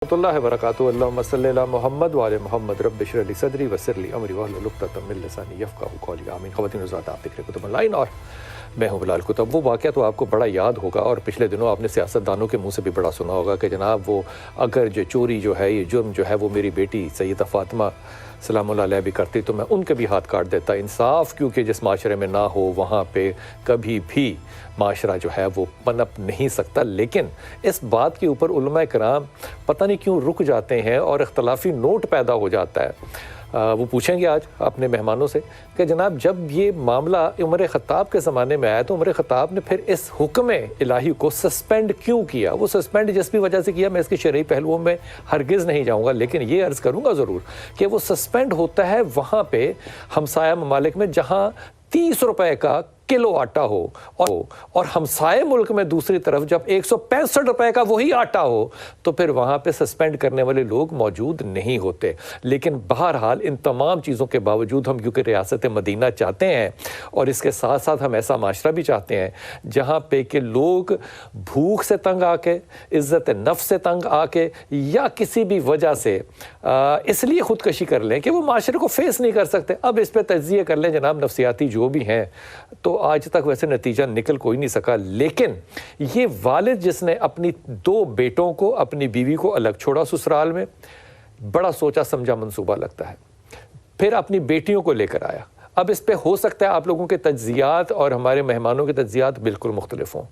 اللہ وبرکاتہ اللہم صلی علی محمد وعلی محمد رب اشرح لی صدری ویسر لی امری واحلل عقدۃ من لسانی یفقہوا قولی آمین۔ خواتین حضرات، آپ دیکھ رہے ہیں کتب آن لائن اور میں ہوں بلال کتب۔ وہ واقعہ تو آپ کو بڑا یاد ہوگا اور پچھلے دنوں آپ نے سیاستدانوں کے منہ سے بھی بڑا سنا ہوگا کہ جناب وہ اگر جو چوری جو ہے، یہ جرم جو ہے وہ میری بیٹی سیدہ فاطمہ سلام اللہ علیہ بھی کرتی تو میں ان کے بھی ہاتھ کاٹ دیتا۔ انصاف کیونکہ جس معاشرے میں نہ ہو وہاں پہ کبھی بھی معاشرہ جو ہے وہ پنپ نہیں سکتا۔ لیکن اس بات کے اوپر علماء کرام پتہ نہیں کیوں رک جاتے ہیں اور اختلافی نوٹ پیدا ہو جاتا ہے۔ وہ پوچھیں گے آج اپنے مہمانوں سے کہ جناب جب یہ معاملہ عمر خطاب کے زمانے میں آیا تو عمر خطاب نے پھر اس حکم الہی کو سسپینڈ کیوں کیا؟ وہ سسپینڈ جس بھی وجہ سے کیا میں اس کے شرعی پہلوؤں میں ہرگز نہیں جاؤں گا، لیکن یہ عرض کروں گا ضرور کہ وہ سسپینڈ ہوتا ہے وہاں پہ ہمسایہ ممالک میں جہاں 30 روپے کا کلو آٹا ہو اور ہمسائے ملک میں دوسری طرف جب 165 روپے کا وہی آٹا ہو تو پھر وہاں پہ سسپینڈ کرنے والے لوگ موجود نہیں ہوتے۔ لیکن بہرحال ان تمام چیزوں کے باوجود ہم کیونکہ ریاست مدینہ چاہتے ہیں اور اس کے ساتھ ساتھ ہم ایسا معاشرہ بھی چاہتے ہیں جہاں پہ کہ لوگ بھوک سے تنگ آ کے، عزت نفس سے تنگ آ کے یا کسی بھی وجہ سے اس لیے خودکشی کر لیں کہ وہ معاشرے کو فیس نہیں کر سکتے۔ اب اس پہ تجزیہ کر لیں جناب نفسیاتی جو بھی ہیں، تو آج تک ویسے نتیجہ نکل کوئی نہیں سکا۔ لیکن یہ والد جس نے اپنی 2 بیٹوں کو، اپنی بیوی کو الگ چھوڑا سسرال میں، بڑا سوچا سمجھا منصوبہ لگتا ہے، پھر اپنی بیٹیوں کو لے کر آیا۔ اب اس پہ ہو سکتا ہے آپ لوگوں کے تجزیات اور ہمارے مہمانوں کے تجزیات بالکل مختلف ہوں۔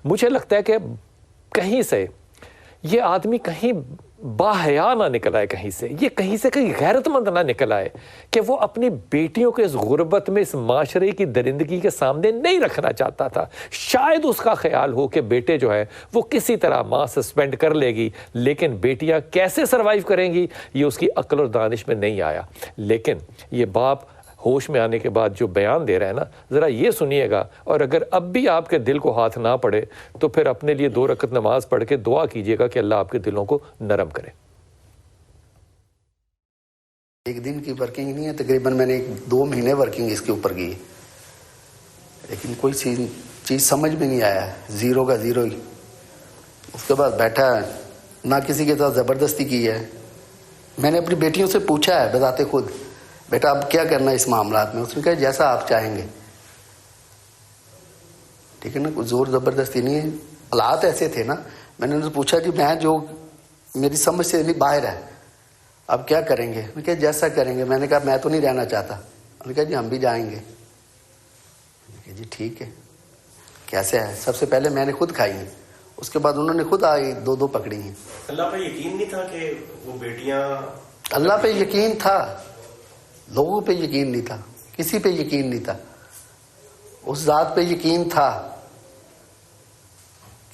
مجھے لگتا ہے کہ کہیں سے یہ آدمی کہیں باحیا نہ نکل آئے، کہیں سے یہ کہیں سے کہیں غیرت مند نہ نکل آئے کہ وہ اپنی بیٹیوں کو اس غربت میں، اس معاشرے کی درندگی کے سامنے نہیں رکھنا چاہتا تھا۔ شاید اس کا خیال ہو کہ بیٹے جو ہے وہ کسی طرح ماں سسپینڈ کر لے گی، لیکن بیٹیاں کیسے سروائیو کریں گی یہ اس کی عقل اور دانش میں نہیں آیا۔ لیکن یہ باپ ہوش میں آنے کے بعد جو بیان دے رہا ہے نا، ذرا یہ سنیے گا، اور اگر اب بھی آپ کے دل کو ہاتھ نہ پڑے تو پھر اپنے لیے 2 رکعت نماز پڑھ کے دعا کیجیے گا کہ اللہ آپ کے دلوں کو نرم کرے۔ ایک دن کی ورکنگ نہیں ہے، تقریباً میں نے 2 مہینے ورکنگ اس کے اوپر کی، لیکن کوئی چیز سمجھ میں نہیں آیا، زیرو کا زیرو ہی۔ اس کے بعد بیٹھا، نہ کسی کے ساتھ زبردستی کی ہے۔ میں نے اپنی بیٹیوں سے پوچھا ہے بذات خود، بیٹا اب کیا کرنا ہے اس معاملات میں؟ اس نے کہا جیسا آپ چاہیں گے۔ ٹھیک ہے نا، کوئی زور زبردستی نہیں ہے، حالات ایسے تھے نا۔ میں نے ان سے پوچھا جی میں جو میری سمجھ سے نہیں باہر ہے، اب کیا کریں گے؟ میں نے کہا جیسا کریں گے۔ میں نے کہا میں تو نہیں رہنا چاہتا۔ انہوں نے کہا جی ہم بھی جائیں گے۔ میں نے کہا جی ٹھیک ہے، کیسے ہے؟ سب سے پہلے میں نے خود کھائی ہیں، اس کے بعد انہوں نے خود آئی 2 پکڑی ہیں۔ اللہ پہ یقین نہیں تھا کہ وہ بیٹیاں؟ اللہ پہ یقین تھا، لوگوں پہ یقین نہیں تھا، کسی پہ یقین نہیں تھا۔ اس ذات پہ یقین تھا،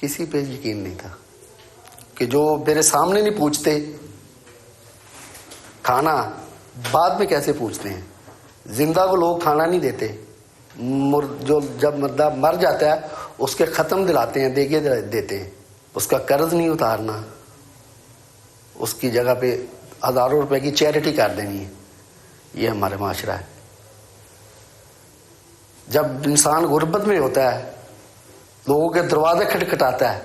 کسی پہ یقین نہیں تھا کہ جو میرے سامنے نہیں پوچھتے کھانا، بعد میں کیسے پوچھتے ہیں؟ زندہ کو لوگ کھانا نہیں دیتے، جو جب مردہ مر جاتا ہے اس کے ختم دلاتے ہیں، دیگے دیتے ہیں، اس کا قرض نہیں اتارنا، اس کی جگہ پہ ہزاروں روپے کی چیریٹی کر دینی ہے۔ یہ ہمارا معاشرہ ہے۔ جب انسان غربت میں ہوتا ہے، لوگوں کے دروازے کھٹکھٹاتا ہے،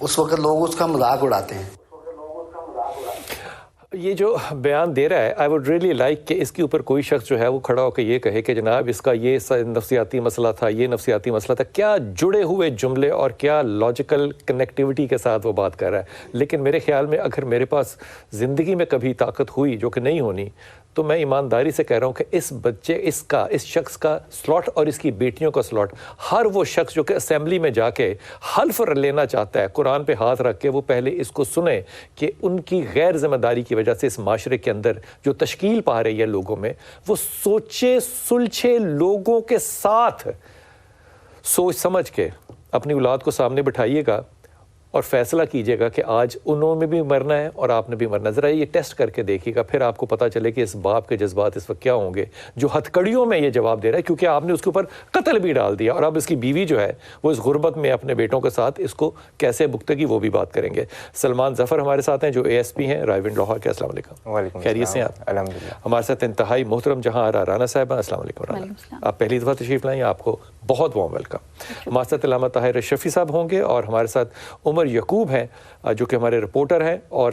اس وقت لوگ اس کا مذاق اڑاتے ہیں۔ یہ جو بیان دے رہا ہے آئی ووڈ ریئلی لائک کہ اس کے اوپر کوئی شخص جو ہے وہ کھڑا ہو کے یہ کہے کہ جناب اس کا یہ نفسیاتی مسئلہ تھا، یہ نفسیاتی مسئلہ تھا۔ کیا جڑے ہوئے جملے اور کیا لاجیکل کنیکٹیوٹی کے ساتھ وہ بات کر رہا ہے۔ لیکن میرے خیال میں اگر میرے پاس زندگی میں کبھی طاقت ہوئی، جو کہ نہیں ہونی، تو میں ایمانداری سے کہہ رہا ہوں کہ اس بچے اس شخص کا سلاٹ اور اس کی بیٹیوں کا سلاٹ، ہر وہ شخص جو کہ اسمبلی میں جا کے حلف لینا چاہتا ہے قرآن پہ ہاتھ رکھ کے، وہ پہلے اس کو سنے کہ ان کی غیر ذمہ داری کی وجہ سے اس معاشرے کے اندر جو تشکیل پا رہی ہے لوگوں میں، وہ سوچے سلجھے لوگوں کے ساتھ سوچ سمجھ کے اپنی اولاد کو سامنے بٹھائیے گا اور فیصلہ کیجیے گا کہ آج انہوں نے بھی مرنا ہے اور آپ نے بھی مرنا ہے۔ ذرا یہ ٹیسٹ کر کے دیکھیے گا، پھر آپ کو پتہ چلے کہ اس باپ کے جذبات اس وقت کیا ہوں گے جو ہتھکڑیوں میں یہ جواب دے رہا ہے، کیونکہ آپ نے اس کے اوپر قتل بھی ڈال دیا، اور اب اس کی بیوی جو ہے وہ اس غربت میں اپنے بیٹوں کے ساتھ اس کو کیسے بھگتے گی وہ بھی بات کریں گے۔ سلمان ظفر ہمارے ساتھ ہیں جو ASP ہیں رائے لاہور کے۔ السلام علیکم۔ وعلیکم السلام۔ خیریت سے ہیں آپ؟ الحمدللہ۔ ہمارے ساتھ انتہائی محترم جہاں آرا رانا صاحب ہیں۔ السلام علیکم۔ آپ پہلی دفعہ تشریف لائیں یا آپ کو بہت وارم ویلکم. ماسٹر علامہ طاہر شفیع صاحب ہوں گے اور ہمارے ساتھ عمر یعقوب ہیں جو کہ ہمارے رپورٹر ہیں, اور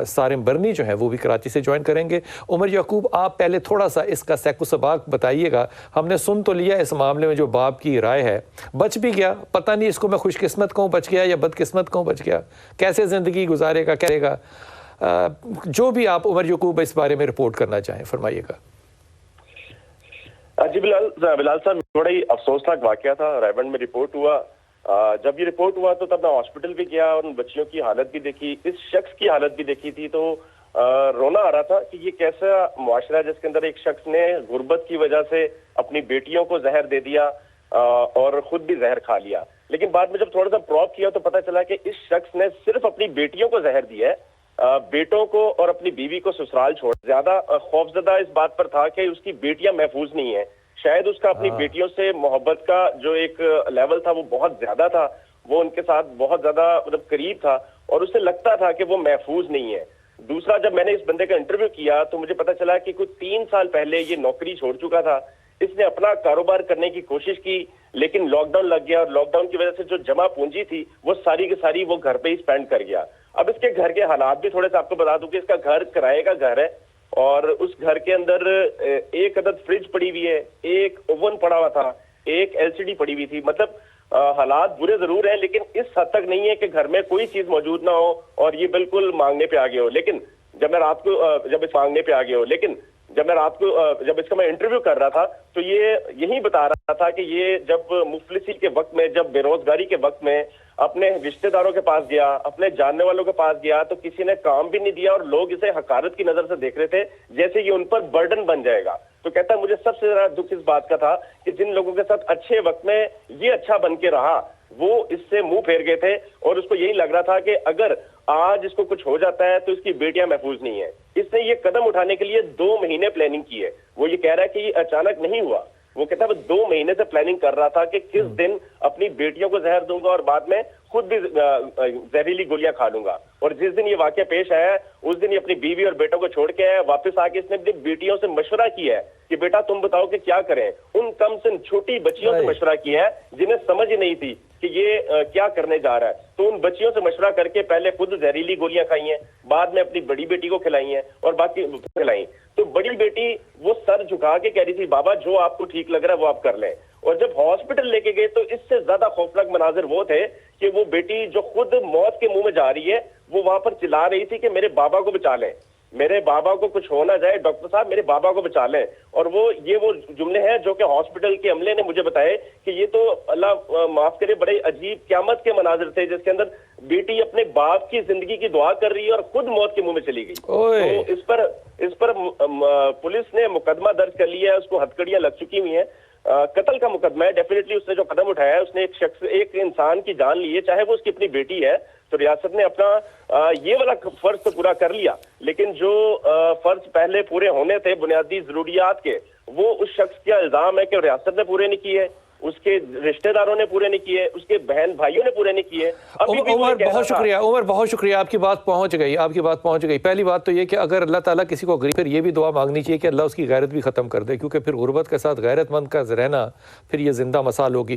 سارم برنی جو ہیں وہ بھی کراچی سے جوائن کریں گے. عمر یعقوب, آپ پہلے تھوڑا سا اس کا سیک و سباق بتائیے گا. ہم نے سن تو لیا اس معاملے میں جو باپ کی رائے ہے, بچ بھی گیا, پتہ نہیں اس کو میں خوش قسمت کہوں بچ گیا یا بد قسمت کہوں بچ گیا, کیسے زندگی گزارے گا, کرے گا, جو بھی آپ عمر یعقوب اس بارے میں رپورٹ کرنا چاہیں فرمائیے گا. جی بلال صاحب, بڑا ہی افسوسناک واقعہ تھا. رائبنڈ میں رپورٹ ہوا, جب یہ رپورٹ ہوا تو تب میں ہاسپٹل بھی گیا اور ان بچیوں کی حالت بھی دیکھی, اس شخص کی حالت بھی دیکھی تھی, تو رونا آ رہا تھا کہ یہ کیسا معاشرہ ہے جس کے اندر ایک شخص نے غربت کی وجہ سے اپنی بیٹیوں کو زہر دے دیا اور خود بھی زہر کھا لیا. لیکن بعد میں جب تھوڑا سا پروب کیا تو پتہ چلا کہ اس شخص نے صرف اپنی بیٹیوں کو زہر دیا ہے, بیٹوں کو اور اپنی بیوی کو سسرال چھوڑ. زیادہ خوفزدہ اس بات پر تھا کہ اس کی بیٹیاں محفوظ نہیں ہیں. شاید اس کا اپنی بیٹیوں سے محبت کا جو ایک لیول تھا وہ بہت زیادہ تھا, وہ ان کے ساتھ بہت زیادہ مطلب قریب تھا اور اسے لگتا تھا کہ وہ محفوظ نہیں ہے. دوسرا, جب میں نے اس بندے کا انٹرویو کیا تو مجھے پتا چلا کہ کچھ 3 سال پہلے یہ نوکری چھوڑ چکا تھا. اس نے اپنا کاروبار کرنے کی کوشش کی لیکن لاک ڈاؤن لگ گیا, اور لاک ڈاؤن کی وجہ سے جو جمع پونجی تھی وہ ساری کی ساری وہ گھر پہ ہی اسپینڈ کر گیا. اب اس کے گھر کے حالات بھی تھوڑے سے آپ کو بتا دوں کہ اس کا گھر کرائے کا گھر ہے اور اس گھر کے اندر ایک عدد فریج پڑی ہوئی ہے, ایک اوون پڑا ہوا تھا, ایک LCD پڑی ہوئی تھی. مطلب حالات برے ضرور ہیں لیکن اس حد تک نہیں ہے کہ گھر میں کوئی چیز موجود نہ ہو اور یہ بالکل مانگنے پہ آگے ہو. لیکن جب میں رات کو جب اس کا میں انٹرویو کر رہا تھا تو یہ یہی بتا رہا تھا کہ یہ جب مفلسی کے وقت میں, جب بے روزگاری کے وقت میں اپنے رشتہ داروں کے پاس گیا, اپنے جاننے والوں کے پاس گیا تو کسی نے کام بھی نہیں دیا اور لوگ اسے حقارت کی نظر سے دیکھ رہے تھے جیسے یہ ان پر برڈن بن جائے گا. تو کہتا ہے مجھے سب سے زیادہ دکھ اس بات کا تھا کہ جن لوگوں کے ساتھ اچھے وقت میں یہ اچھا بن کے رہا وہ اس سے منہ پھیر گئے تھے اور اس کو یہی لگ رہا تھا کہ اگر آج اس کو کچھ ہو جاتا ہے تو اس کی بیٹیاں محفوظ نہیں ہیں. اس نے یہ قدم اٹھانے کے لیے 2 مہینے پلاننگ کی ہے. وہ یہ کہہ رہا ہے کہ یہ اچانک نہیں ہوا, وہ کہتا ہے وہ 2 مہینے سے پلاننگ کر رہا تھا کہ کس دن اپنی بیٹیوں کو زہر دوں گا اور بعد میں خود بھی زہریلی گولیاں کھا لوں گا. اور جس دن یہ واقعہ پیش آیا ہے اس دن یہ اپنی بیوی اور بیٹوں کو چھوڑ کے آیا, واپس آ کے اس نے اپنی بیٹیوں سے مشورہ کیا ہے کہ بیٹا تم بتاؤ کہ کیا کریں. ان کم سن چھوٹی بچیوں سے مشورہ کیا ہے جنہیں سمجھ ہی نہیں تھی کہ یہ کیا کرنے جا رہا ہے. تو ان بچیوں سے مشورہ کر کے پہلے خود زہریلی گولیاں کھائی ہیں, بعد میں اپنی بڑی بیٹی کو کھلائی ہیں اور باقی کھلائی. تو بڑی بیٹی وہ سر جھکا کے کہہ رہی تھی بابا جو آپ کو ٹھیک لگ رہا ہے وہ آپ کر لیں. اور جب ہاسپٹل لے کے گئے تو اس سے زیادہ خوفناک مناظر وہ تھے کہ وہ بیٹی جو خود موت کے منہ میں جا رہی ہے وہ وہاں پر چلا رہی تھی کہ میرے بابا کو بچا لیں, میرے بابا کو کچھ ہو نہ جائے, ڈاکٹر صاحب میرے بابا کو بچا لیں. اور یہ وہ جملے ہیں جو کہ ہاسپٹل کے عملے نے مجھے بتائے کہ یہ تو اللہ معاف کرے بڑے عجیب قیامت کے مناظر تھے جس کے اندر بیٹی اپنے باپ کی زندگی کی دعا کر رہی ہے اور خود موت کے منہ میں چلی گئی. تو اس پر پولیس نے مقدمہ درج کر لیا ہے, اس کو ہتھکڑیاں لگ چکی ہوئی ہیں. قتل کا مقدمہ ہے. ڈیفینیٹلی اس نے جو قدم اٹھایا ہے اس نے ایک انسان کی جان لی ہے, چاہے وہ اس کی اپنی بیٹی ہے. تو ریاست نے اپنا یہ والا فرض تو پورا کر لیا, لیکن جو فرض پہلے پورے ہونے تھے بنیادی ضروریات کے وہ اس شخص کا الزام ہے کہ ریاست نے پورے نہیں کیے, اس کے رشتہ داروں نے پورے نہیں کیے, اس کے بہن بھائیوں نے پورے نہیں کیے. عمر بہت شکریہ, عمر بہت شکریہ, آپ کی بات پہنچ گئی. پہلی بات تو یہ کہ اگر اللہ تعالیٰ کسی کو غریب, پھر یہ بھی دعا مانگنی چاہیے کہ اللہ اس کی غیرت بھی ختم کر دے, کیونکہ پھر غربت کے ساتھ غیرت مند کا رہنا پھر یہ زندہ مثال ہوگی.